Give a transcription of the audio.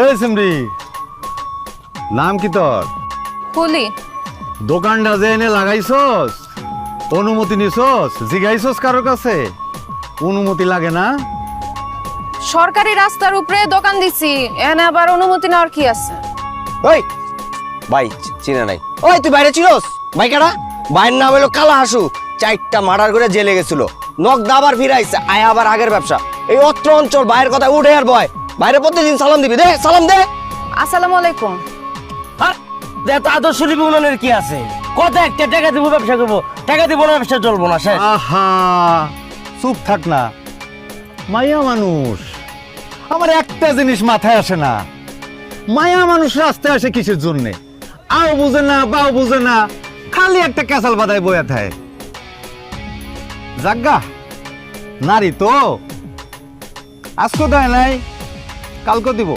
এই সিমরি, নাম কি তোর? ফুলি। দোকানটা যে এনে লাগাইছস, অনুমতি নিছস? জিগাইছস কারোর কাছে? অনুমতি লাগে না? সরকারি রাস্তার উপরে দোকান দিছি, এনে আবার অনুমতি নেওয়ার কি আছে? ওই ভাই চিনে নাই। ওই তুই বাইরে চিনস ভাই কারা? ভাইয়ের নাম হলো কালা হাসু। 4টা মার্ডার করে জেলে গেছিল, নগদা আবার ফিরাইছে, আয় আবার আগের ব্যবসা। এই অত্র অঞ্চল ভাইয়ের কথা উঠে আর বয়। বাইরে প্রতিদিন সালাম দিবি, দে সালাম দে। আসসালামু আলাইকুম। তো আদর্শ উন্নয়নের কি আছে? কত একটা টাকা দিব ব্যবসা করবো, টাকা দিব না ব্যবসা চলবো না। শেষ। আহা, চুপ থাক না, মায়া মানুষ। আমার একটা জিনিস মাথায় আসে না, মায়া মানুষ রাস্তায় আসে কিসের জন্য? আও বুঝে না, বাও বুঝে না, খালি একটা ক্যাসাল বাদায় বয়া থাকে। জাগা নারী তো আজকে দেয় নাই, কালকে দিব।